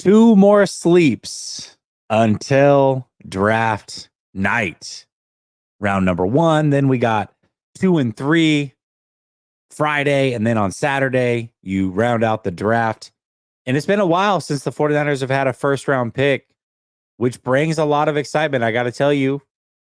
2 more sleeps until draft night. Round number 1. Then we got 2 and 3 Friday. And then on Saturday, you round out the draft. And it's been a while since the 49ers have had a first round pick, which brings a lot of excitement. I got to tell you,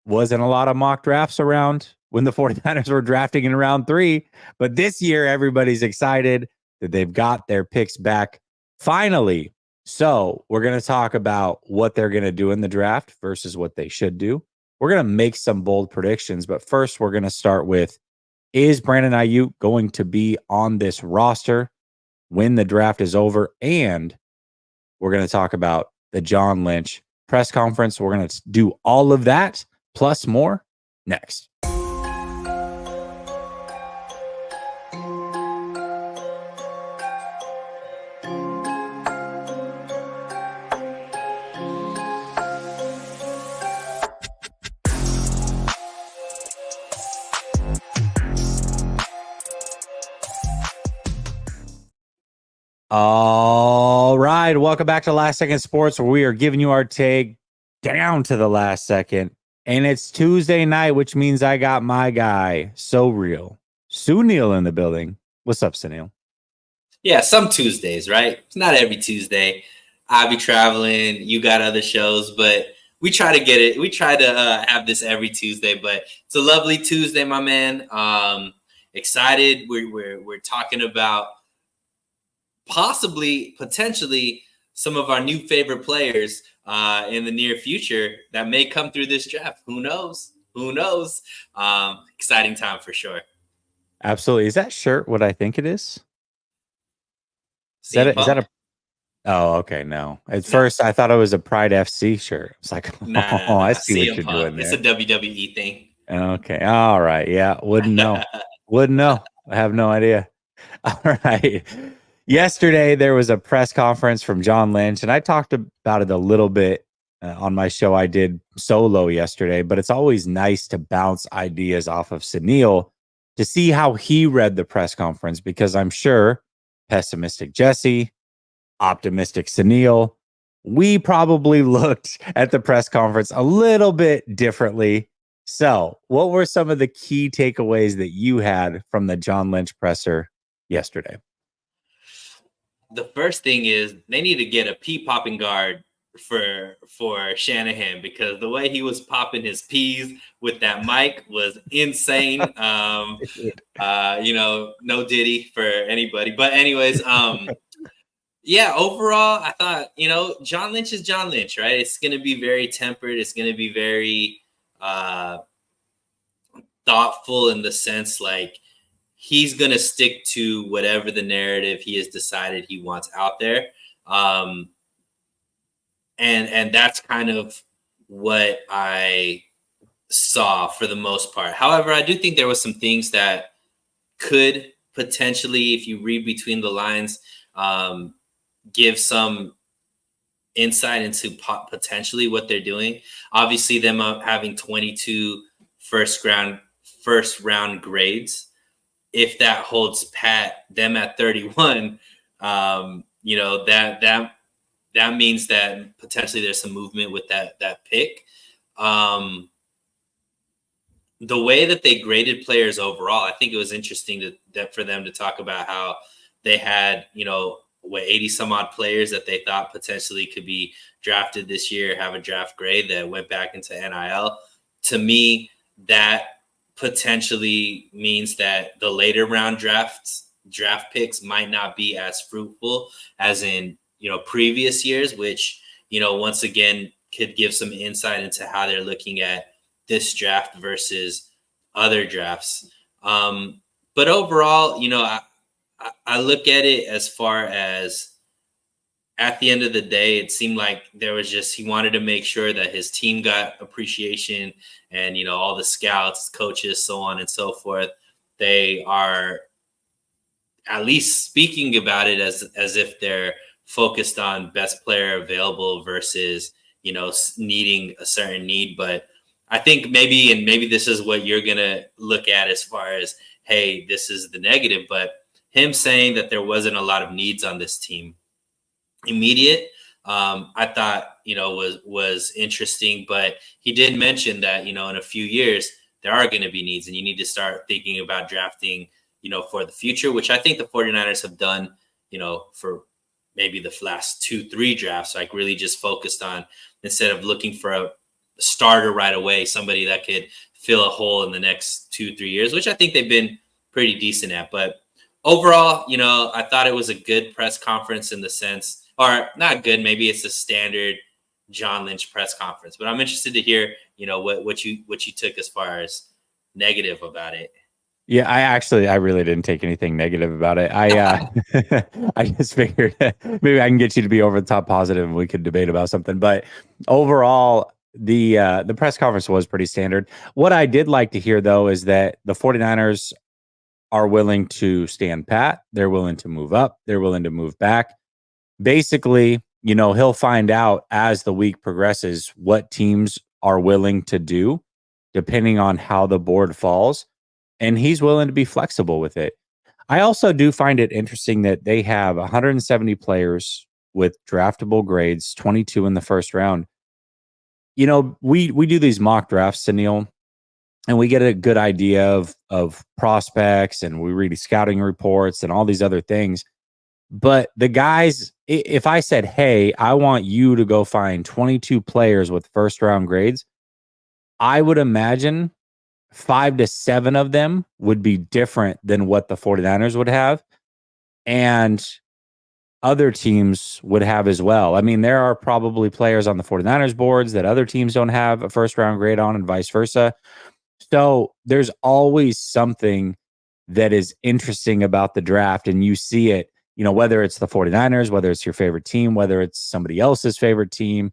wasn't a lot of mock drafts around when the 49ers were drafting in round 3. But this year, everybody's excited that they've got their picks back finally. So we're going to talk about what they're going to do in the draft versus what they should do. We're going to make some bold predictions. But first, we're going to start with, is Brandon Aiyuk going to be on this roster when the draft is over? And we're going to talk about the John Lynch press conference. We're going to do all of that plus more next. All right. Welcome back to Last Second Sports, where we are giving you our take down to the last second. And it's Tuesday night, which means I got my guy, So Real, Sunil, in the building. What's up, Sunil? Yeah, some Tuesdays, right? It's not every Tuesday. I'll be traveling. You got other shows, but we try to get it. We try to have this every Tuesday, but it's a lovely Tuesday, my man. Excited. We're talking about potentially some of our new favorite players in the near future that may come through this draft. Who knows? Exciting time for sure. Absolutely. Is that shirt what I think it is? Is that a Oh, okay. No. At first I thought it was a Pride FC shirt. It's like, I see what you're doing there. It's a WWE thing. Okay. All right. Yeah. Wouldn't know. I have no idea. All right. Yesterday, there was a press conference from John Lynch, and I talked about it a little bit on my show I did solo yesterday, but it's always nice to bounce ideas off of Sunil to see how he read the press conference, because I'm sure pessimistic Jesse, optimistic Sunil, we probably looked at the press conference a little bit differently. So what were some of the key takeaways that you had from the John Lynch presser yesterday? The first thing is they need to get a pea popping guard for Shanahan, because the way he was popping his peas with that mic was insane. No Diddy for anybody. But anyways, yeah, overall, I thought, John Lynch is John Lynch, right? It's going to be very tempered. It's going to be very thoughtful, in the sense like he's going to stick to whatever the narrative he has decided he wants out there. And that's kind of what I saw for the most part. However, I do think there was some things that could potentially, if you read between the lines, give some insight into potentially what they're doing. Obviously, them having 22 first round grades, if that holds pat, them at 31, that means that potentially there's some movement with that pick. The way that they graded players overall, I think it was interesting for them to talk about how they had, 80 some odd players that they thought potentially could be drafted this year, have a draft grade that went back into NIL. To me, that potentially means that the later round draft picks might not be as fruitful as in, previous years, which, once again, could give some insight into how they're looking at this draft versus other drafts. But overall, I look at it as far as, at the end of the day, it seemed like he wanted to make sure that his team got appreciation, and, all the scouts, coaches, so on and so forth, they are at least speaking about it as if they're focused on best player available versus, needing a certain need. But I think maybe this is what you're going to look at as far as, hey, this is the negative, but him saying that there wasn't a lot of needs on this team. Immediate, I thought, was interesting. But he did mention that, in a few years, there are going to be needs and you need to start thinking about drafting, for the future, which I think the 49ers have done, for maybe the last 2-3 drafts, like really just focused on, instead of looking for a starter right away, somebody that could fill a hole in the next 2-3 years, which I think they've been pretty decent at. But overall, I thought it was a good press conference in the sense, or not good, maybe it's a standard John Lynch press conference. But I'm interested to hear, what you took as far as negative about it. Yeah, I really didn't take anything negative about it. I just figured maybe I can get you to be over the top positive and we could debate about something. But overall, the press conference was pretty standard. What I did like to hear though is that the 49ers are willing to stand pat, they're willing to move up, they're willing to move back. Basically, he'll find out as the week progresses what teams are willing to do depending on how the board falls, and he's willing to be flexible with it. I also do find it interesting that they have 170 players with draftable grades, 22 in the first round. We do these mock drafts, Sunil, and we get a good idea of prospects, and we read scouting reports and all these other things. But the guys, if I said, hey, I want you to go find 22 players with first round grades, I would imagine 5 to 7 of them would be different than what the 49ers would have. And other teams would have as well. I mean, there are probably players on the 49ers boards that other teams don't have a first round grade on, and vice versa. So there's always something that is interesting about the draft, and you see it, whether it's the 49ers, whether it's your favorite team, whether it's somebody else's favorite team.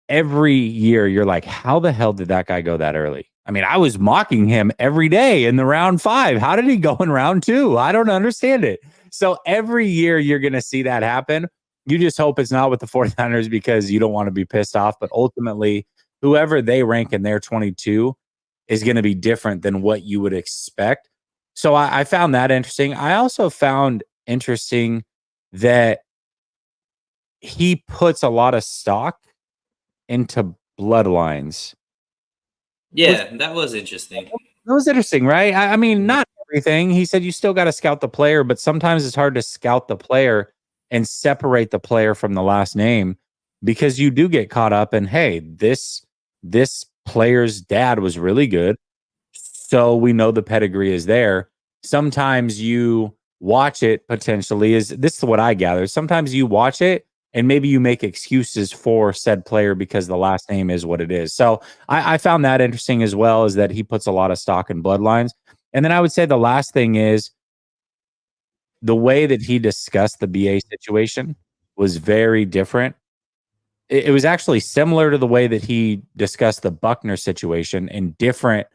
Every year you're like, how the hell did that guy go that early? I mean, I was mocking him every day in the round 5. How did he go in round 2? I don't understand it. So every year you're going to see that happen. You just hope it's not with the 49ers because you don't want to be pissed off. But ultimately, whoever they rank in their 22 is going to be different than what you would expect. So I found that interesting. I also found interesting that he puts a lot of stock into bloodlines. Yeah, that was interesting. That was interesting, right? I mean, not everything. He said you still got to scout the player, but sometimes it's hard to scout the player and separate the player from the last name because you do get caught up in, hey, this player's dad was really good, so we know the pedigree is there. Sometimes you watch it potentially is this is what I gather. Sometimes you watch it and maybe you make excuses for said player because the last name is what it is. So I found that interesting as well, is that he puts a lot of stock in bloodlines. And then I would say the last thing is the way that he discussed the BA situation was very different. It was actually similar to the way that he discussed the Buckner situation and different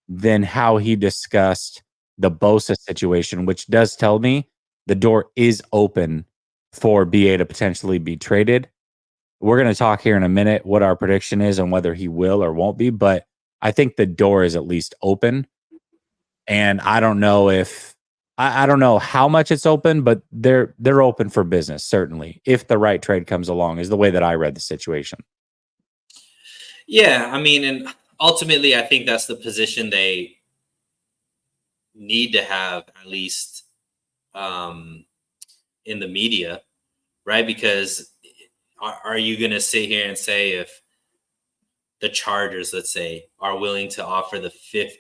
than how he discussed the Bosa situation, which does tell me the door is open for BA to potentially be traded. We're going to talk here in a minute what our prediction is on whether he will or won't be, but I think the door is at least open. And I don't know if I don't know how much it's open, but they're open for business, certainly, if the right trade comes along, is the way that I read the situation. Yeah, I mean, and ultimately, I think that's the position they need to have, at least in the media, right? Because are you going to sit here and say if the Chargers, let's say, are willing to offer the 5th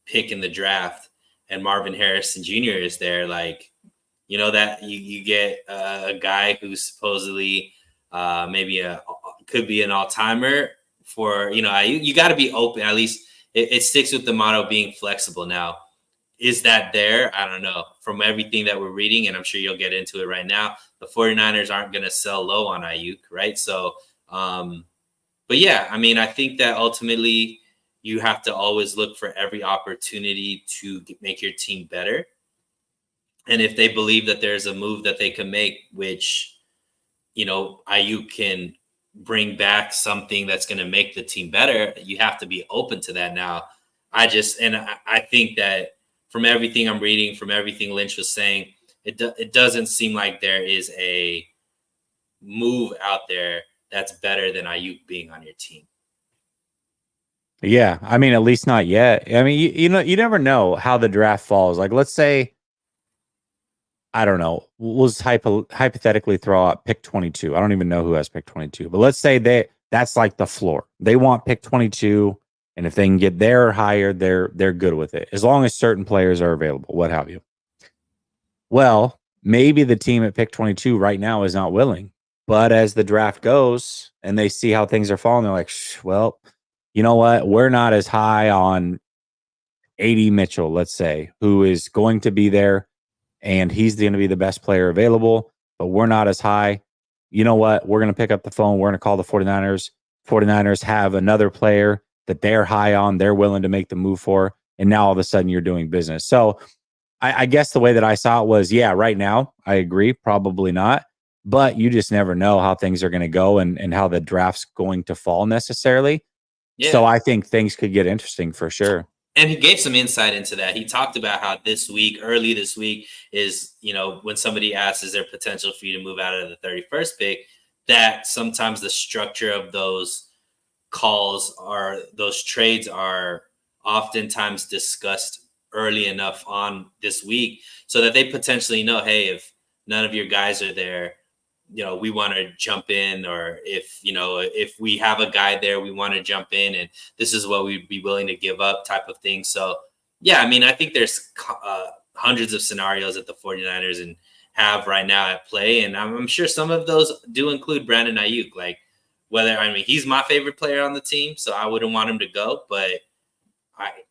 pick in the draft and Marvin Harrison Jr. is there, like, that you get a guy who's supposedly maybe could be an all-timer for, you got to be open. At least it sticks with the motto being flexible. Now, is that there? I don't know. From everything that we're reading, and I'm sure you'll get into it right now, the 49ers aren't going to sell low on Aiyuk, right? So, but yeah, I mean, I think that ultimately you have to always look for every opportunity to make your team better. And if they believe that there's a move that they can make, which, Aiyuk can bring back something that's going to make the team better, you have to be open to that. Now, I think that from everything I'm reading, from everything Lynch was saying, it doesn't seem like there is a move out there that's better than Ayuk being on your team. Yeah, I mean, at least not yet. I mean, you know, you never know how the draft falls. Like, let's say, I don't know, we'll just hypothetically throw out pick 22. I don't even know who has pick 22, but let's say that's like the floor. They want pick 22, and if they can get there or higher, they're good with it, as long as certain players are available, what have you. Well, maybe the team at pick 22 right now is not willing, but as the draft goes and they see how things are falling, they're like, well, you know what? We're not as high on AD Mitchell, let's say, who is going to be there and he's going to be the best player available, but we're not as high. You know what? We're going to pick up the phone. We're going to call the 49ers. 49ers have another player that they're high on, they're willing to make the move for, and now all of a sudden you're doing business. So I guess the way that I saw it was, yeah, right now, I agree, probably not, but you just never know how things are going to go and how the draft's going to fall necessarily. Yeah. So I think things could get interesting for sure. And he gave some insight into that. He talked about how early this week is, you know, when somebody asks, is there potential for you to move out of the 31st pick, that sometimes the structure of those calls or those trades are oftentimes discussed early enough on this week so that they potentially know, hey, if none of your guys are there, you know, we want to jump in, or if, you know, if we have a guy there, we want to jump in and this is what we'd be willing to give up type of thing. So, yeah, I mean, I think there's hundreds of scenarios that the 49ers and have right now at play. And I'm sure some of those do include Brandon Ayuk, like he's my favorite player on the team, so I wouldn't want him to go, but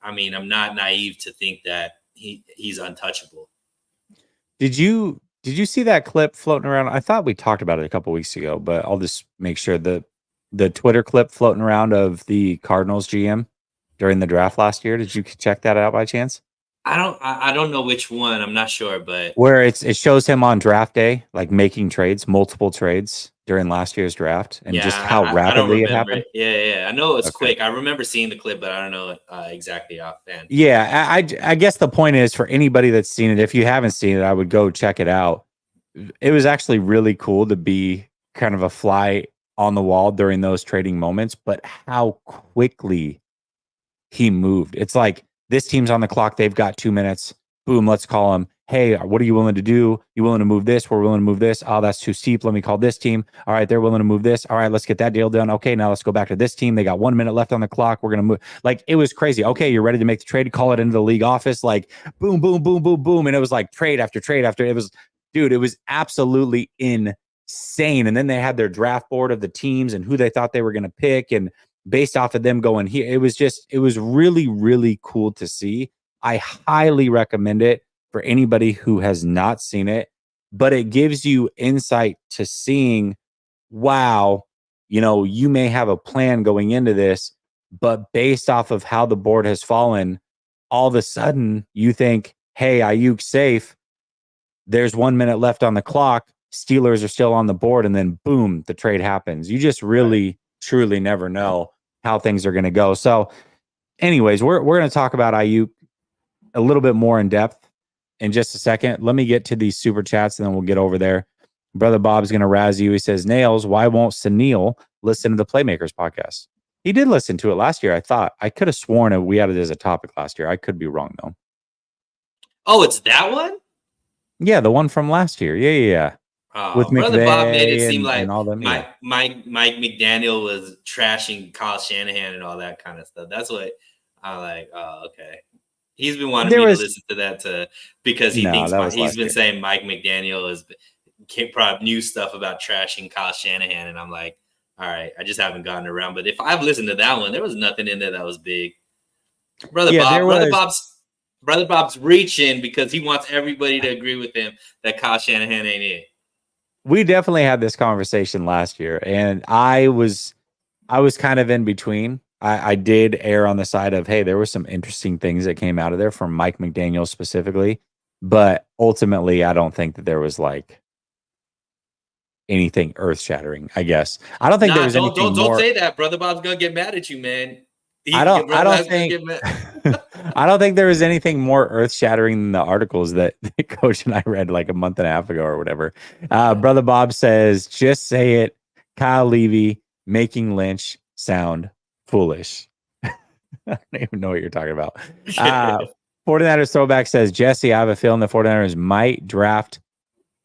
I mean, I'm not naive to think that he's untouchable. Did you see that clip floating around? I thought we talked about it a couple weeks ago, but I'll just make sure the Twitter clip floating around of the Cardinals GM during the draft last year. Did you check that out by chance? I don't know which one. I'm not sure, but where it shows him on draft day, like making trades, multiple trades during last year's draft, and just how rapidly it happened. Yeah. I know it's quick. I remember seeing the clip, but I don't know exactly offhand. Yeah, I guess the point is, for anybody that's seen it, if you haven't seen it, I would go check it out. It was actually really cool to be kind of a fly on the wall during those trading moments, but how quickly he moved. It's like, this team's on the clock. They've got 2 minutes. Boom, let's call him. Hey, what are you willing to do? You willing to move this? We're willing to move this. Oh, that's too steep. Let me call this team. All right, they're willing to move this. All right, let's get that deal done. Okay, now let's go back to this team. They got 1 minute left on the clock. We're going to move. Like, it was crazy. Okay, you're ready to make the trade. Call it into the league office. Like, boom, boom, boom, boom, boom. And it was like trade after trade after. It was, dude, it was absolutely insane. And then they had their draft board of the teams and who they thought they were going to pick. And based off of them going here, it was really, really cool to see. I highly recommend it for anybody who has not seen it, but it gives you insight to seeing, wow, you know, you may have a plan going into this, but based off of how the board has fallen, all of a sudden you think, hey, Ayuk's safe. There's 1 minute left on the clock. Steelers are still on the board. And then boom, the trade happens. You just really, truly never know how things are going to go. So anyways, we're going to talk about Ayuk a little bit more in depth in just a second. Let me get to these super chats and then we'll get over there. Brother Bob's going to razz you. He says, Nails, why won't Sunil listen to the Playmakers podcast? He did listen to it last year. I could have sworn we had it as a topic last year. I could be wrong though. Oh, it's that one? Yeah, the one from last year. Yeah. With Brother Bob made it seem like Mike McDaniel was trashing Kyle Shanahan and all that kind of stuff. That's what I'm like. Oh, okay. He's been wanting me to listen to that because he thinks he's been saying Mike McDaniel has brought new stuff about trashing Kyle Shanahan, and I'm like, all right, I just haven't gotten around. But if I've listened to that one, there was nothing in there that was big. Brother Bob's reaching because he wants everybody to agree with him that Kyle Shanahan ain't it. We definitely had this conversation last year, and I was kind of in between. I did err on the side of, hey, there were some interesting things that came out of there from Mike McDaniel specifically, but ultimately, I don't think that there was like anything earth shattering. I guess I don't think there was anything. Don't say that. Brother Bob's gonna get mad at you, man. I don't think. I don't think there was anything more earth-shattering than the articles that Coach and I read like a month and a half ago or whatever. Brother Bob says, just say it. Kyle Levy making Lynch sound foolish. I don't even know what you're talking about. 49ers throwback says, Jesse, I have a feeling the 49ers might draft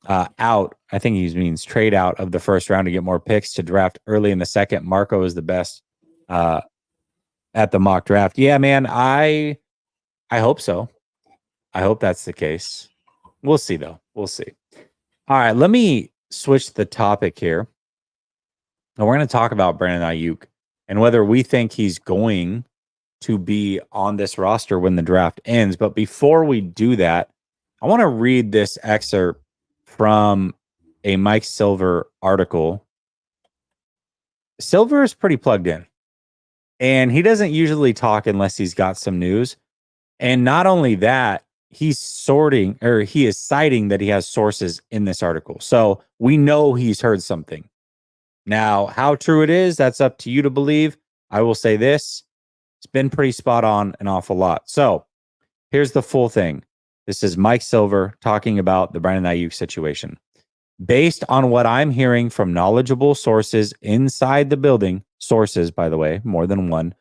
out. I think he means trade out of the first round to get more picks to draft early in the second. Marco is the best at the mock draft. Yeah, man, I hope so. I hope that's the case. We'll see, though. We'll see. All right, let me switch the topic here. And we're going to talk about Brandon Ayuk and whether we think he's going to be on this roster when the draft ends. But before we do that, I want to read this excerpt from a Mike Silver article. Silver is pretty plugged in, and he doesn't usually talk unless he's got some news. And not only that, he is citing that he has sources in this article. So we know he's heard something. Now, how true it is, that's up to you to believe. I will say this. It's been pretty spot on an awful lot. So here's the full thing. This is Mike Silver talking about the Brandon Ayuk situation. Based on what I'm hearing from knowledgeable sources inside the building, sources, by the way, more than one,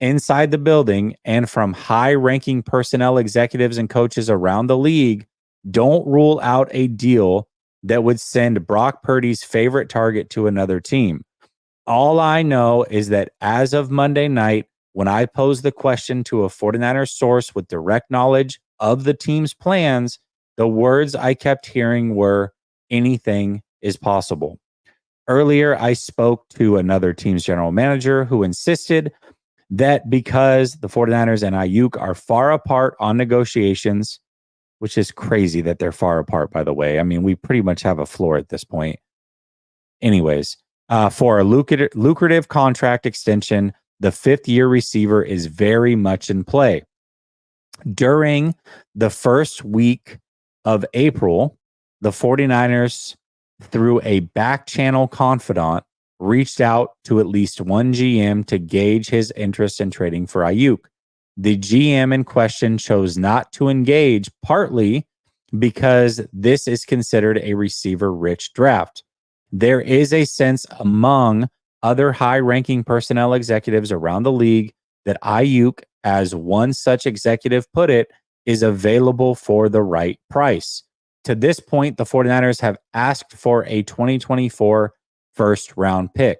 inside the building, and from high-ranking personnel executives and coaches around the league, don't rule out a deal that would send Brock Purdy's favorite target to another team. All I know is that as of Monday night, when I posed the question to a 49ers source with direct knowledge of the team's plans, the words I kept hearing were, anything is possible. Earlier, I spoke to another team's general manager who insisted that because the 49ers and Ayuk are far apart on negotiations, which is crazy that they're far apart, by the way. I mean, we pretty much have a floor at this point. Anyways, for a lucrative contract extension, the fifth-year receiver is very much in play. During the first week of April, the 49ers, through a back-channel confidant, reached out to at least one GM to gauge his interest in trading for Ayuk. The GM in question chose not to engage, partly because this is considered a receiver-rich draft. There is a sense among other high-ranking personnel executives around the league that Ayuk, as one such executive put it, is available for the right price. To this point, the 49ers have asked for a 2024 first-round pick.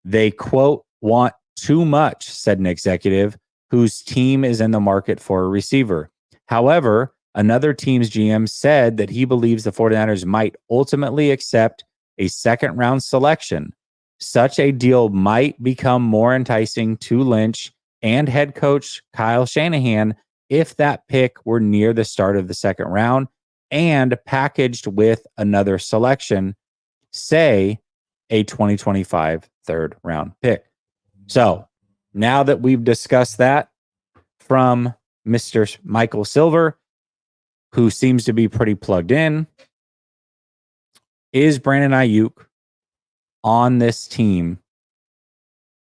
They, quote, want too much, said an executive whose team is in the market for a receiver. However, another team's GM said that he believes the 49ers might ultimately accept a second-round selection. Such a deal might become more enticing to Lynch and head coach Kyle Shanahan if that pick were near the start of the second round and packaged with another selection, say a 2025 third round pick. So now that we've discussed that from Mr. Michael Silver, who seems to be pretty plugged in, is Brandon Ayuk on this team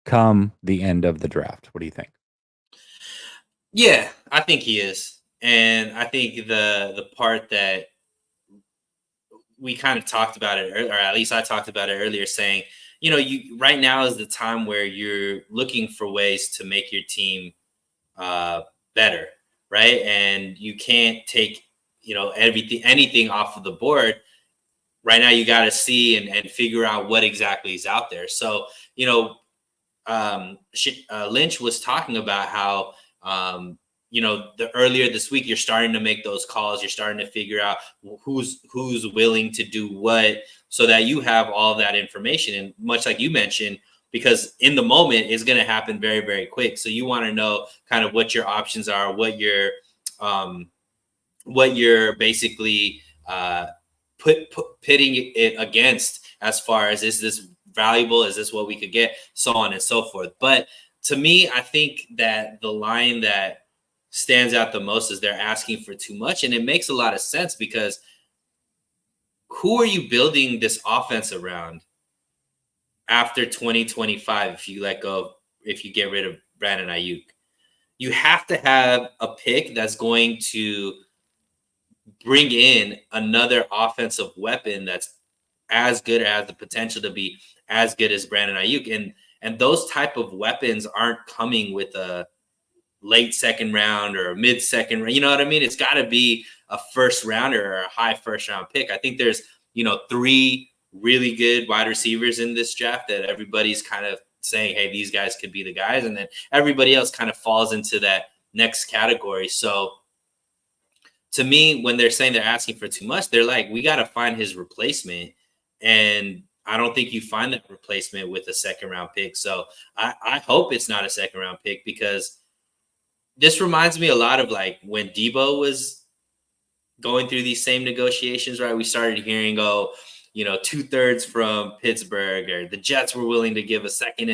come the end of the draft? What do you think? Yeah, I think he is. And I think the part that we kind of talked about it, or at least I talked about it earlier, saying, you know, you right now is the time where you're looking for ways to make your team better, right? And you can't take, you know, anything off of the board. Right now, you got to see and figure out what exactly is out there. So, you know, Lynch was talking about how, you know, the earlier this week, you're starting to make those calls. You're starting to figure out who's willing to do what, so that you have all that information. And much like you mentioned, because in the moment it's going to happen very, very quick. So you want to know kind of what your options are, what you're basically pitting it against, as far as, is this valuable? Is this what we could get? So on and so forth. But to me, I think that the line that stands out the most is they're asking for too much. And it makes a lot of sense, because who are you building this offense around after 2025 if you get rid of Brandon Ayuk? you have to have a pick that's going to bring in another offensive weapon that's as good or has the potential to be as good as Brandon Ayuk. And those type of weapons aren't coming with a late second round or a mid second round. You know what I mean? It's got to be a first rounder or a high first round pick. I think there's, three really good wide receivers in this draft that everybody's kind of saying, hey, these guys could be the guys. And then everybody else kind of falls into that next category. So to me, when they're saying they're asking for too much, they're like, we got to find his replacement. And I don't think you find that replacement with a second round pick. So I hope it's not a second round pick, because this reminds me a lot of like when Debo was going through these same negotiations, right? We started hearing, 2/3 from Pittsburgh, or the Jets were willing to give a second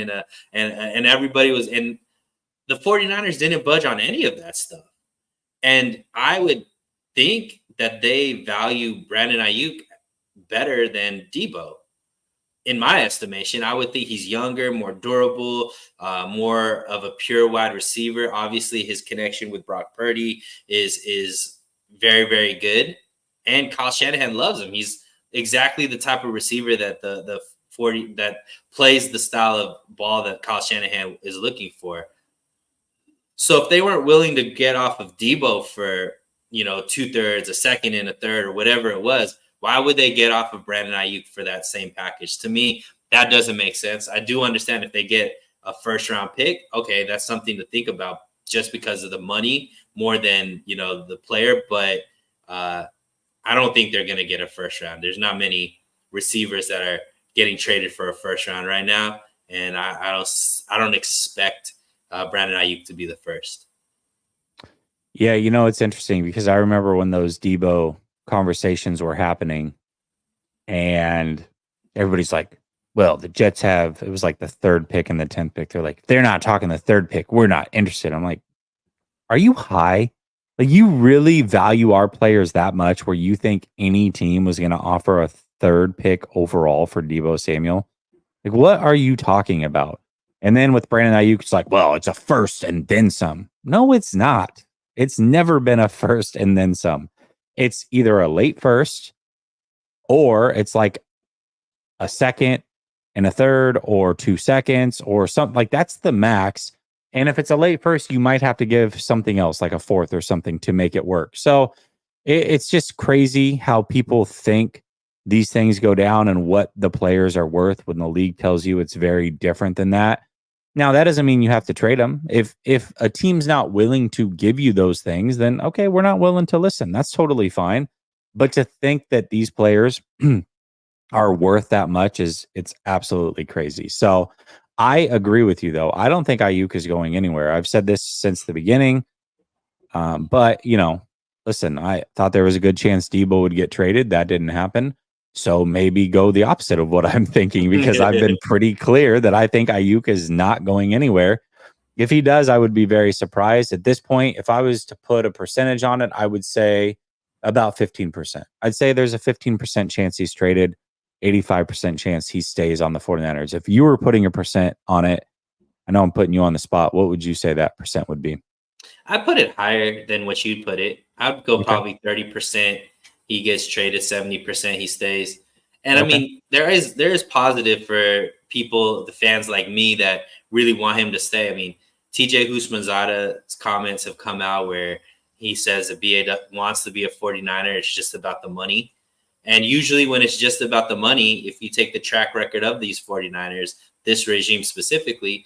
and everybody was in. The 49ers didn't budge on any of that stuff. And I would think that they value Brandon Ayuk better than Debo. In my estimation, I would think he's younger, more durable, more of a pure wide receiver. Obviously, his connection with Brock Purdy is very, very good. And Kyle Shanahan loves him. He's exactly the type of receiver that the 40 that plays the style of ball that Kyle Shanahan is looking for. So if they weren't willing to get off of Debo for, 2/3, a second and a third, or whatever it was, why would they get off of Brandon Ayuk for that same package? To me, that doesn't make sense. I do understand if they get a first round pick, okay, that's something to think about just because of the money more than, the player. But I don't think they're going to get a first round. There's not many receivers that are getting traded for a first round right now. And I don't expect Brandon Ayuk to be the first. Yeah, it's interesting because I remember when those Debo conversations were happening and everybody's like, well, the Jets it was like the 3rd pick and the 10th pick. They're like, they're not talking the 3rd pick. We're not interested. I'm like, are you high? Like, you really value our players that much where you think any team was going to offer a 3rd pick overall for Debo Samuel? Like, what are you talking about? And then with Brandon Ayuk, it's like, well, it's a first and then some. No, it's not. It's never been a first and then some. It's either a late first or it's like a second and a third or 2 seconds or something. Like, that's the max. And if it's a late first, you might have to give something else like a 4th or something to make it work. So it's just crazy how people think these things go down and what the players are worth when the league tells you it's very different than that. Now, that doesn't mean you have to trade them. If a team's not willing to give you those things, then okay, we're not willing to listen. That's totally fine. But to think that these players are worth that much it's absolutely crazy. So I agree with you, though. I don't think Ayuk is going anywhere. I've said this since the beginning. But, listen, I thought there was a good chance Debo would get traded. That didn't happen. So maybe go the opposite of what I'm thinking, because I've been pretty clear that I think Ayuk is not going anywhere. If he does, I would be very surprised. At this point, if I was to put a percentage on it, I would say about 15%. I'd say there's a 15% chance he's traded, 85% chance he stays on the 49ers. If you were putting a percent on it, I know I'm putting you on the spot, what would you say that percent would be? I put it higher than what you'd put it. I'd go probably 30%. He gets traded, 70% he stays. And I mean, there is positive for people, the fans like me, that really want him to stay. I mean, TJ Houshmandzadeh's comments have come out where he says that BA wants to be a 49er. It's just about the money. And usually when it's just about the money, if you take the track record of these 49ers, this regime specifically,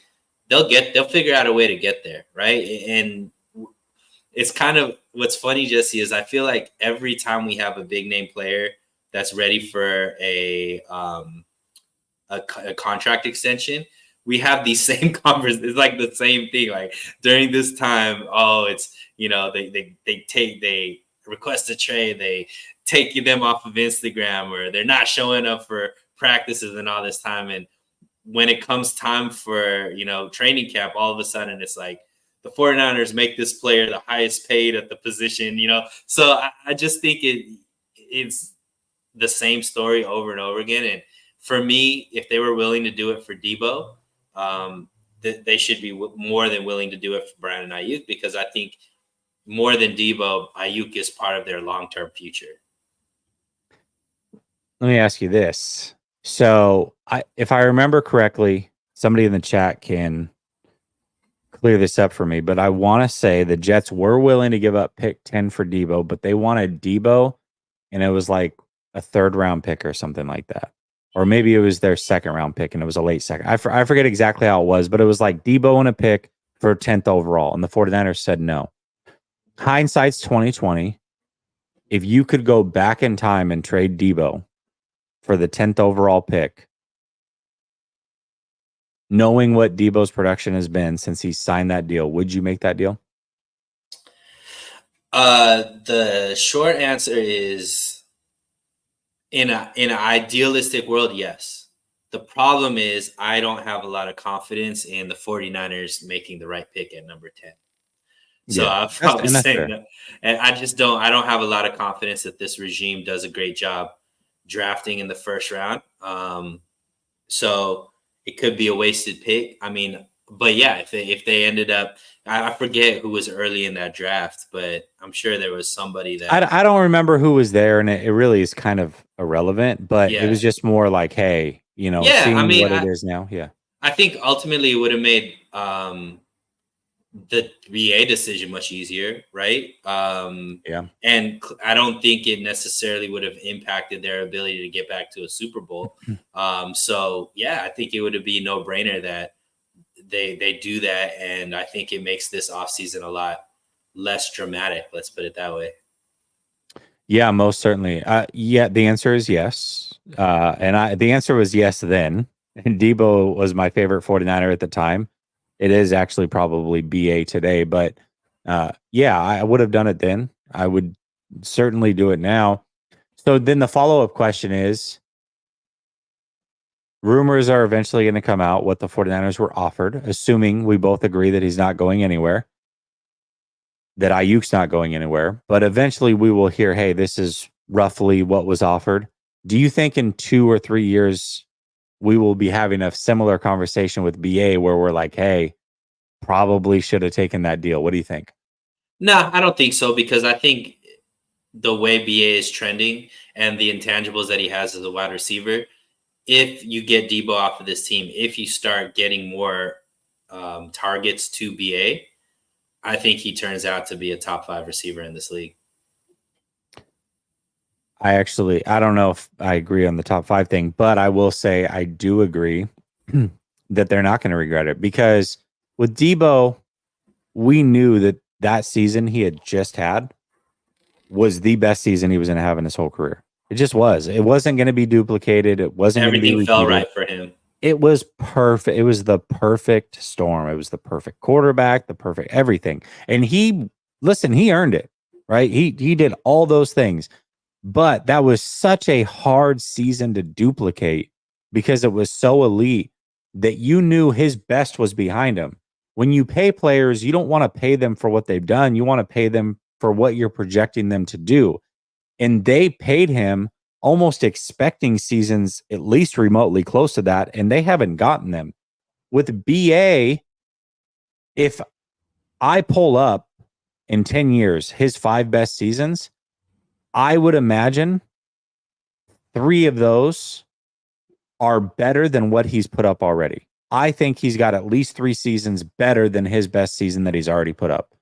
they'll figure out a way to get there, right? And it's kind of what's funny, Jesse, is I feel like every time we have a big name player that's ready for a contract extension, we have these same conversations. It's like the same thing. Like during this time, it's they request a trade, they take them off of Instagram, or they're not showing up for practices and all this time. And when it comes time for training camp, all of a sudden it's like, the 49ers make this player the highest paid at the position, So I just think it's the same story over and over again. And for me, if they were willing to do it for Debo, they should be more than willing to do it for Brandon Ayuk, because I think more than Debo, Ayuk is part of their long-term future. Let me ask you this. So, if I remember correctly, somebody in the chat can clear this up for me, but I want to say the Jets were willing to give up pick 10 for Debo, but they wanted Debo, and it was like a third-round pick or something like that. Or maybe it was their second-round pick, and it was a late second. I forget exactly how it was, but it was like Debo and a pick for 10th overall, and the 49ers said no. Hindsight's 2020. If you could go back in time and trade Debo for the 10th overall pick, knowing what Debo's production has been since he signed that deal, would you make that deal? The short answer is, in an idealistic world, yes. The problem is I don't have a lot of confidence in the 49ers making the right pick at number 10. So I'll probably say no. And I don't have a lot of confidence that this regime does a great job drafting in the first round. So it could be a wasted pick. I mean, but yeah, if they ended up, I forget who was early in that draft, but I'm sure there was somebody that I don't remember who was there, and it really is kind of irrelevant. But it was just more like, hey, seeing what it is now. Yeah, I think ultimately it would have made the BA decision much easier, right? Yeah. And I don't think it necessarily would have impacted their ability to get back to a Super Bowl. So yeah, I think it would have been no brainer that they do that. And I think it makes this offseason a lot less dramatic. Let's put it that way. Yeah, most certainly. Yeah, the answer is yes. And the answer was yes then. And Debo was my favorite 49er at the time. It is actually probably BA today, but yeah, I would have done it then. I would certainly do it now. So then the follow-up question is, rumors are eventually going to come out what the 49ers were offered, assuming we both agree that he's not going anywhere, that Ayuk's not going anywhere, but eventually we will hear, hey, this is roughly what was offered. Do you think in 2 or 3 years we will be having a similar conversation with BA where we're like, hey, probably should have taken that deal? What do you think? No, I don't think so, because I think the way BA is trending and the intangibles that he has as a wide receiver, if you get Debo off of this team, if you start getting more targets to BA, I think he turns out to be a top 5 receiver in this league. I don't know if I agree on the top 5 thing, but I will say I do agree that they're not going to regret it, because with Debo, we knew that season he had just had was the best season he was going to have in his whole career. It just was. It wasn't going to be duplicated. It wasn't going to be repeated. Everything fell right for him. It was perfect. It was the perfect storm. It was the perfect quarterback, the perfect everything. And he earned it, right? He did all those things. But that was such a hard season to duplicate because it was so elite that you knew his best was behind him. When you pay players, you don't want to pay them for what they've done. You want to pay them for what you're projecting them to do. And they paid him almost expecting seasons at least remotely close to that, and they haven't gotten them. With BA, if I pull up in 10 years his 5 best seasons, I would imagine 3 of those are better than what he's put up already. I think he's got at least 3 seasons better than his best season that he's already put up.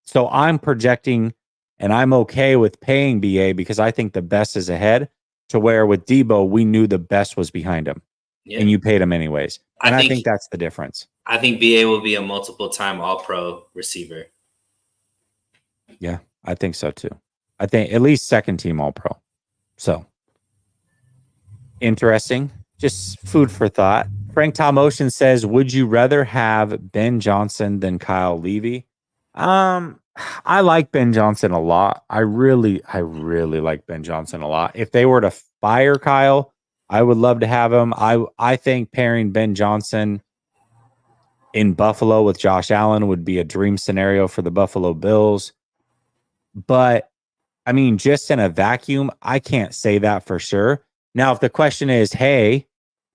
So I'm projecting, and I'm okay with paying BA because I think the best is ahead, to where with Debo, we knew the best was behind him. Yeah. And you paid him anyways. And I think that's the difference. I think BA will be a multiple-time All-Pro receiver. Yeah, I think so too. I think at least second team All-Pro. So interesting. Just food for thought. Frank Tom Ocean says, would you rather have Ben Johnson than Kyle Levy? I like Ben Johnson a lot. I really like Ben Johnson a lot. If they were to fire Kyle, I would love to have him. I think pairing Ben Johnson in Buffalo with Josh Allen would be a dream scenario for the Buffalo Bills. But I mean, just in a vacuum, I can't say that for sure. Now, if the question is, hey,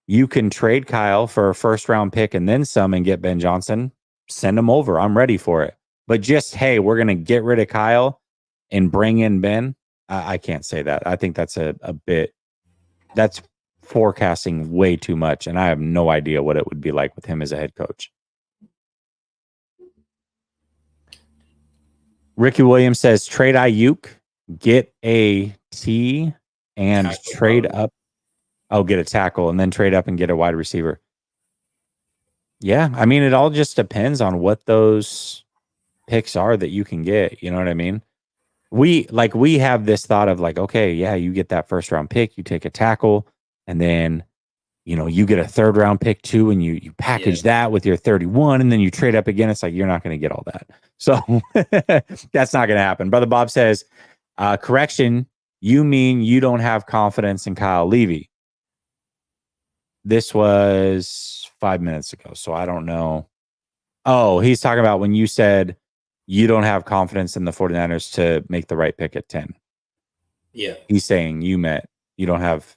You can trade Kyle for a first round pick and then some and get Ben Johnson. Send him over. I'm ready for it. But just, hey, we're going to get rid of Kyle and bring in Ben. I can't say that. I think that's a bit, that's forecasting way too much. And I have no idea what it would be like with him as a head coach. Ricky Williams says trade Ayuk, get a T and Tackle trade probably. up. Oh, get a tackle and then trade up and get a wide receiver. Yeah. I mean, it all just depends on what those picks are that you can get. You know what I mean? We have this thought of like, okay, yeah, you get that first round pick, you take a tackle, and then you get a third round pick too, and you package that with your 31, and then you trade up again. It's like you're not going to get all that. So that's not going to happen. Brother Bob says, correction, you mean you don't have confidence in Kyle Levy. This was 5 minutes ago, so I don't know. Oh, he's talking about when you said you don't have confidence in the 49ers to make the right pick at 10. Yeah. He's saying you don't have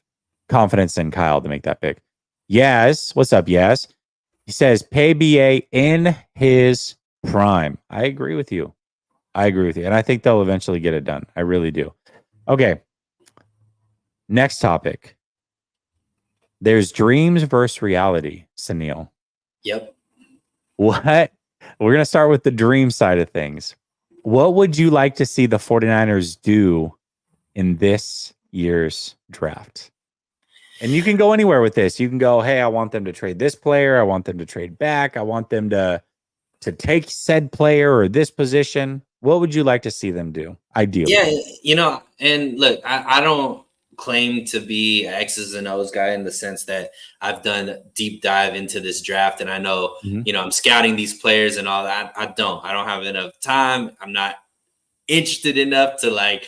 confidence in Kyle to make that pick. Yes. What's up, Yes? He says pay BA in his prime. I agree with you. And I think they'll eventually get it done. I really do. Okay. Next topic. There's dreams versus reality, Sunil. Yep. What? We're going to start with the dream side of things. What would you like to see the 49ers do in this year's draft? And you can go anywhere with this. You can go, hey, I want them to trade this player. I want them to trade back. I want them to take said player or this position. What would you like to see them do? Ideally. Yeah, and look, I don't claim to be an X's and O's guy in the sense that I've done deep dive into this draft and I know, I'm scouting these players and all that. I don't have enough time. I'm not interested enough to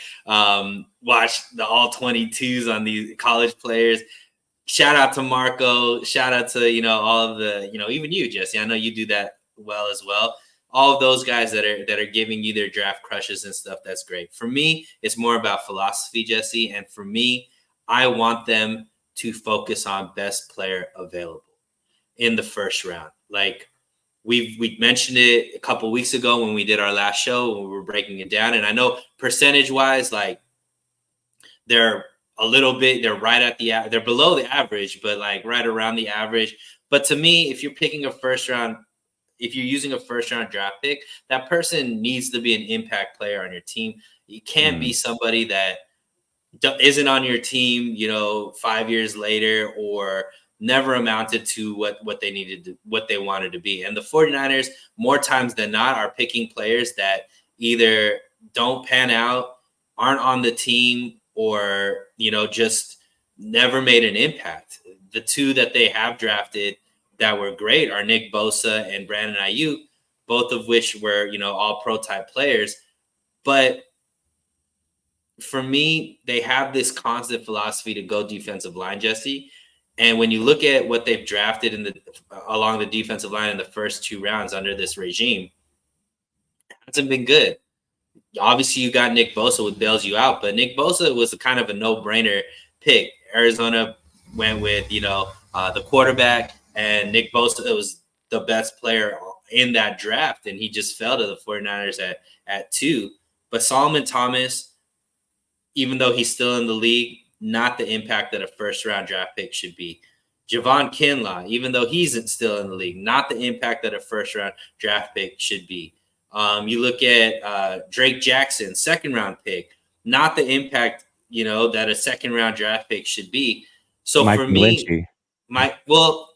watch the all 22s on these college players. Shout out to Marco. Shout out to, all of the, even you, Jesse. I know you do that well as well. All of those guys that are giving you their draft crushes and stuff, that's great. For me, it's more about philosophy, Jesse. And for me, I want them to focus on best player available in the first round. Like we mentioned it a couple of weeks ago when we did our last show, when we were breaking it down. And I know percentage-wise, they're a little bit, they're right at they're below the average, but right around the average. But to me, if you're picking if you're using a first round draft pick, that person needs to be an impact player on your team. You can't be somebody that isn't on your team, 5 years later or never amounted to what they needed to, what they wanted to be. And the 49ers, more times than not, are picking players that either don't pan out, aren't on the team, or, just never made an impact. The two that they have drafted that were great are Nick Bosa and Brandon Ayuk, both of which were, all pro type players. But for me, they have this constant philosophy to go defensive line, Jesse. And when you look at what they've drafted along the defensive line in the first 2 rounds under this regime, it hasn't been good. Obviously, you got Nick Bosa, which bails you out, but Nick Bosa was kind of a no-brainer pick. Arizona went with, the quarterback, and Nick Bosa was the best player in that draft, and he just fell to the 49ers at 2. But Solomon Thomas, even though he's still in the league, not the impact that a first-round draft pick should be. Javon Kinlaw, even though he's still in the league, not the impact that a first-round draft pick should be. You look at Drake Jackson, second-round pick, not the impact, that a second-round draft pick should be. So Mike for me, McGlinchey.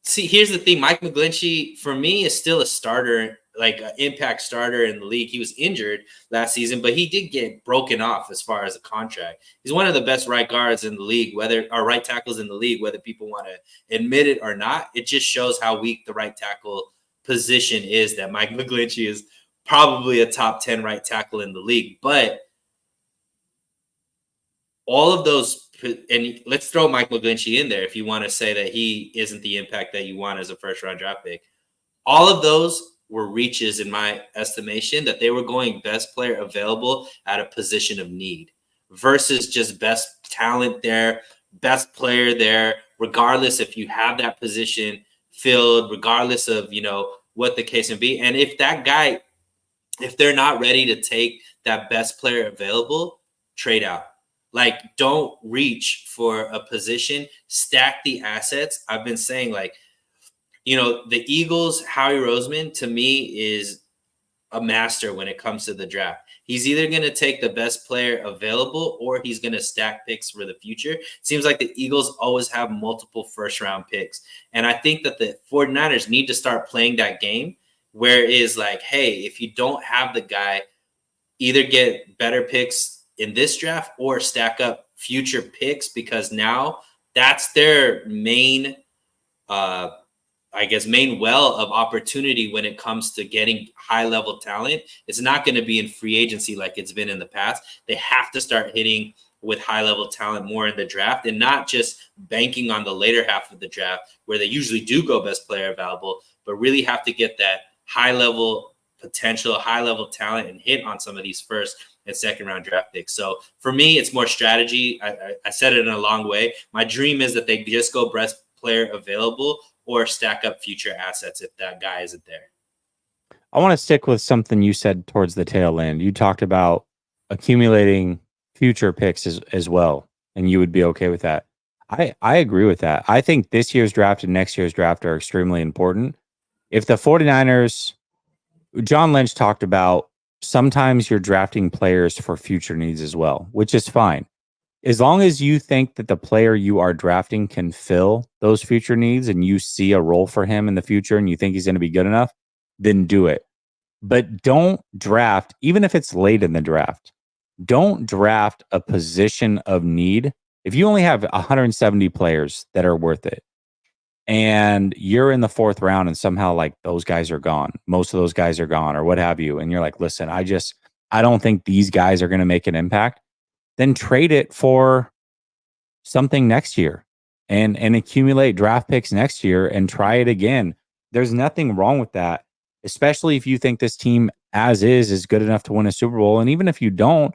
Here's the thing. Mike McGlinchey, for me, is still a starter, like an impact starter in the league. He was injured last season, but he did get broken off as far as a contract. He's one of the best right guards in the league, right tackles in the league, whether people want to admit it or not. It just shows how weak the right tackle position is, that Mike McGlinchey is probably a top 10 right tackle in the league. But all of those, and let's throw Mike McGlinchey in there if you want to say that he isn't the impact that you want as a first round draft pick. All of those were reaches in my estimation, that they were going best player available at a position of need versus just best talent there, best player there, regardless if you have that position filled, regardless of, what the case may be. And if that guy, if they're not ready to take that best player available, trade out. Like, don't reach for a position, stack the assets. I've been saying, like, the Eagles, Howie Roseman, to me, is a master when it comes to the draft. He's either going to take the best player available or he's going to stack picks for the future. It seems like the Eagles always have multiple first-round picks. And I think that the 49ers need to start playing that game where it is like, hey, if you don't have the guy, either get better picks in this draft or stack up future picks, because now that's their main main well of opportunity when it comes to getting high-level talent. It's not going to be in free agency like it's been in the past. They have to start hitting with high-level talent more in the draft and not just banking on the later half of the draft where they usually do go best player available, but really have to get that high-level potential, high-level talent and hit on some of these first and second-round draft picks. So for me, it's more strategy. I said it in a long way. My dream is that they just go best player available or stack up future assets if that guy isn't there. I want to stick with something you said towards the tail end. You talked about accumulating future picks as well, and you would be okay with that. I agree with that. I think this year's draft and next year's draft are extremely important. If the 49ers, John Lynch talked about sometimes you're drafting players for future needs as well, which is fine. As long as you think that the player you are drafting can fill those future needs and you see a role for him in the future and you think he's going to be good enough, then do it. But don't draft, even if it's late in the draft, don't draft a position of need. If you only have 170 players that are worth it and you're in the 4th round and somehow like those guys are gone, most of those guys are gone or what have you, and you're like, listen, I don't think these guys are going to make an impact, then trade it for something next year and accumulate draft picks next year and try it again. There's nothing wrong with that, especially if you think this team as is good enough to win a Super Bowl. And even if you don't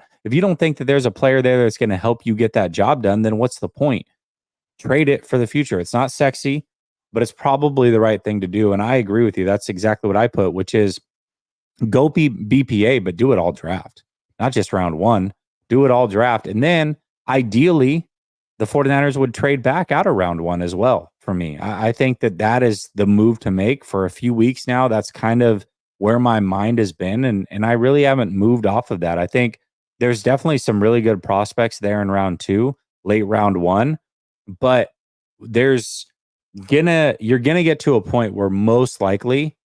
think that there's a player there that's going to help you get that job done, then what's the point? Trade it for the future. It's not sexy, but it's probably the right thing to do. And I agree with you. That's exactly what I put, which is go BPA, but do it all draft, not just round 1. Do it all draft. And then ideally, the 49ers would trade back out of round 1 as well for me. I think that is the move to make for a few weeks now. That's kind of where my mind has been. And I really haven't moved off of that. I think there's definitely some really good prospects there in round 2, late round 1. But you're going to get to a point where most likely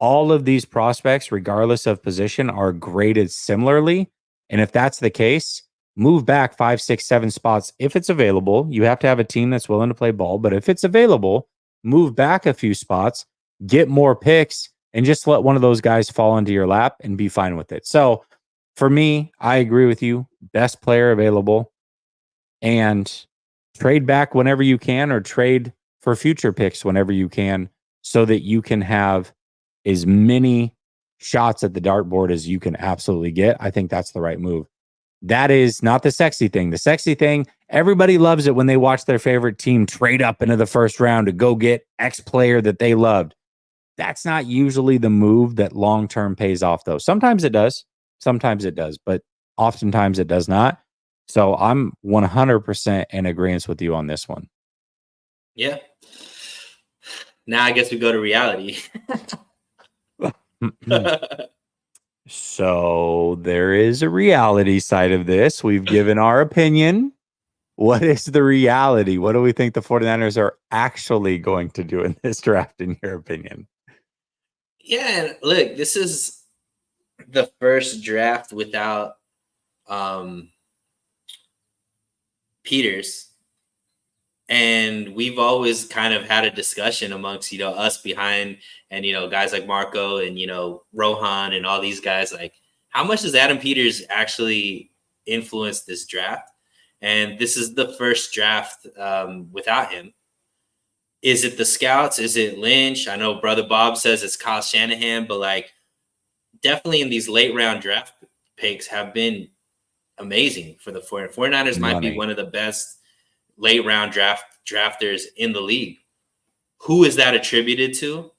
all of these prospects, regardless of position, are graded similarly. And if that's the case, move back 5, 6, 7 spots if it's available. You have to have a team that's willing to play ball. But if it's available, move back a few spots, get more picks, and just let one of those guys fall into your lap and be fine with it. So for me, I agree with you. Best player available. And trade back whenever you can or trade for future picks whenever you can so that you can have as many shots at the dartboard as you can absolutely get. I think that's the right move. That is not the sexy thing. The sexy thing, everybody loves it when they watch their favorite team trade up into the 1st round to go get X player that they loved. That's not usually the move that long-term pays off, though. Sometimes it does. But oftentimes it does not. So I'm 100% in agreement with you on this one. Yeah. Now I guess we go to reality. So there is a reality side of this. We've given our opinion. What is the reality? What do we think the 49ers are actually going to do in this draft, in your opinion? Yeah, and look, this is the first draft without Peters. And we've always kind of had a discussion amongst, us behind and, guys like Marco and, Rohan and all these guys, like, how much does Adam Peters actually influence this draft? And this is the first draft without him. Is it the scouts? Is it Lynch? I know Brother Bob says it's Kyle Shanahan, but like definitely in these late round draft picks have been amazing for the 49ers. Might be one of the best late round drafters in the league. Who is that attributed to?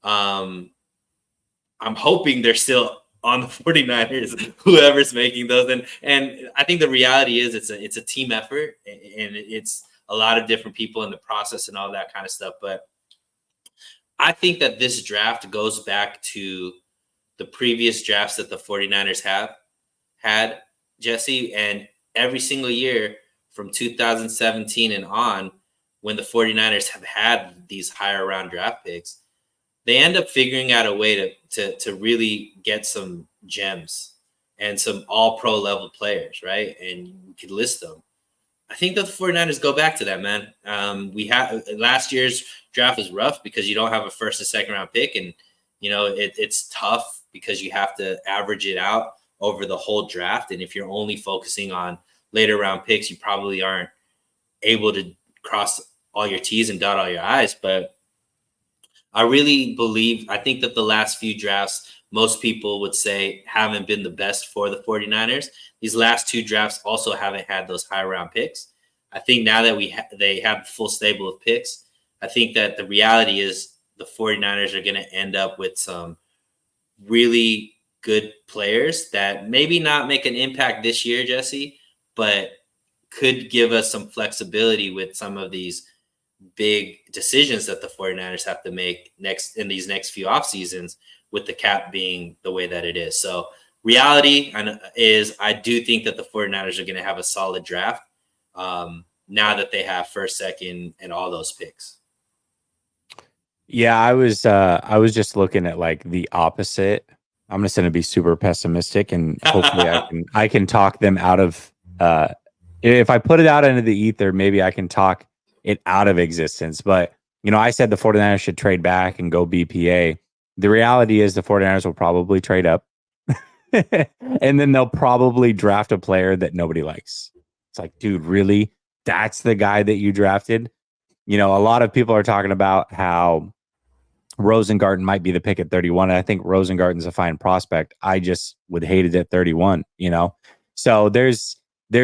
I'm hoping they're still on the 49ers, whoever's making those. And I think the reality is it's a team effort, and it's a lot of different people in the process and all that kind of stuff. But I think that this draft goes back to the previous drafts that the 49ers have had, Jesse, and every single year from 2017 and on, when the 49ers have had these higher round draft picks, they end up figuring out a way to really get some gems and some all pro level players, right? And you could list them. I think that the 49ers go back to that, man. We have last year's draft was rough because you don't have a first and second round pick. And, it's tough because you have to average it out over the whole draft. And if you're only focusing on later round picks, you probably aren't able to cross all your T's and dot all your I's. But I think that the last few drafts, most people would say haven't been the best for the 49ers. These last two drafts also haven't had those high round picks. I think now that they have a full stable of picks, I think that the reality is the 49ers are going to end up with some really good players that maybe not make an impact this year, Jesse, but could give us some flexibility with some of these big decisions that the 49ers have to make in these next few off seasons, with the cap being the way that it is. So reality is I do think that the 49ers are going to have a solid draft now that they have first, second, and all those picks. Yeah, I was just looking at like the opposite. I'm just going to be super pessimistic, and hopefully I can talk them out of if I put it out into the ether, maybe I can talk it out of existence. But, I said the 49ers should trade back and go BPA. The reality is the 49ers will probably trade up and then they'll probably draft a player that nobody likes. It's like, dude, really? That's the guy that you drafted? A lot of people are talking about how Rosengarten might be the pick at 31. And I think Rosengarten's a fine prospect. I just would hate it at 31, So there's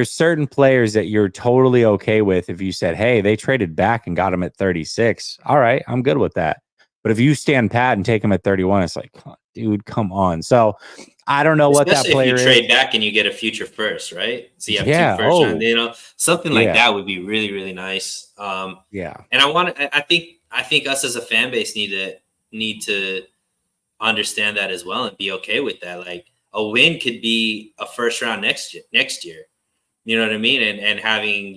certain players that you're totally okay with if you said, hey, they traded back and got him at 36. All right, I'm good with that. But if you stand pat and take him at 31, it's like, dude, come on. So I don't know what that player is. Especially if you trade back and you get a future first, right? So you have two first round, something like that would be really, really nice. Yeah. And I think us as a fan base need to understand that as well and be okay with that. Like a win could be a first round next year. You know what I mean? And having,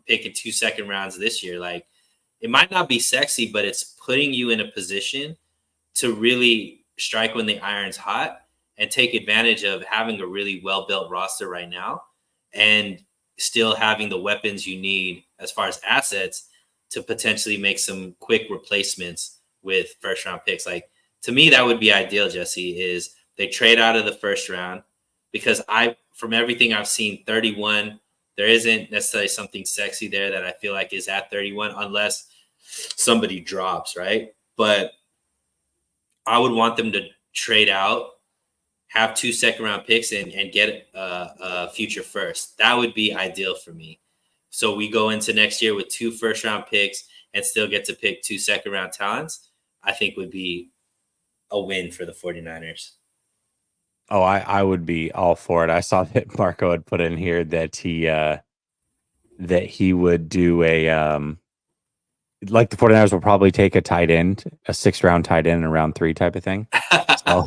picking 2 second rounds this year, like it might not be sexy, but it's putting you in a position to really strike when the iron's hot and take advantage of having a really well-built roster right now and still having the weapons you need as far as assets to potentially make some quick replacements with first round picks. Like to me, that would be ideal, Jesse, is they trade out of the first round because from everything I've seen, 31, there isn't necessarily something sexy there that I feel like is at 31 unless somebody drops, right? But I would want them to trade out, have 2 second round picks and get a future first. That would be ideal for me. So we go into next year with 2 first round picks and still get to pick 2 second round talents, I think would be a win for the 49ers. Oh, I would be all for it. I saw that Marco had put in here that he would do a like the 49ers will probably take a tight end, a 6th round tight end in round 3 type of thing. So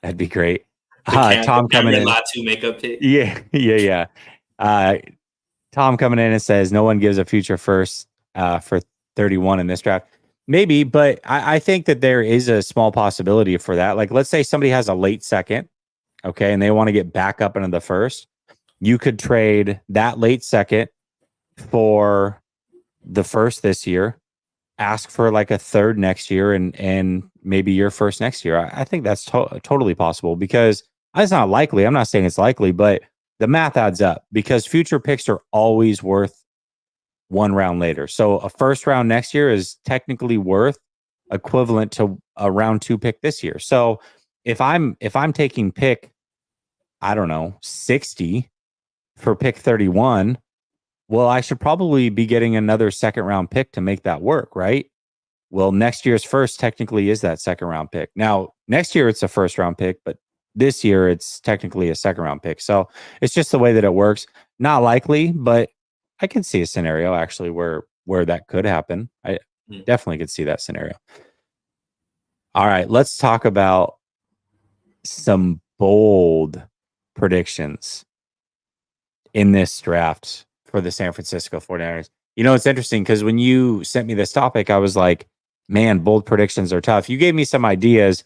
that'd be great. Tom coming in. Makeup pick. Yeah. Tom coming in and says no one gives a future first for 31 in this draft. Maybe, but I think that there is a small possibility for that. Like, let's say somebody has a late second, okay, and they want to get back up into the first. You could trade that late second for the first this year, ask for like a third next year, and maybe your first next year. I think that's totally possible because it's not likely. I'm not saying it's likely, but the math adds up because future picks are always worth 1 round later. So a first round next year is technically worth equivalent to a round 2 pick this year. So if I'm taking pick, I don't know, 60 for pick 31, well, I should probably be getting another second round pick to make that work, right? Well, next year's first technically is that second round pick. Now, next year it's a first round pick, but this year it's technically a second round pick. So it's just the way that it works. Not likely, but I can see a scenario actually where that could happen. I definitely could see that scenario. All right, let's talk about some bold predictions in this draft for the San Francisco 49ers. You know, it's interesting because when you sent me this topic, I was like, man, bold predictions are tough. You gave me some ideas.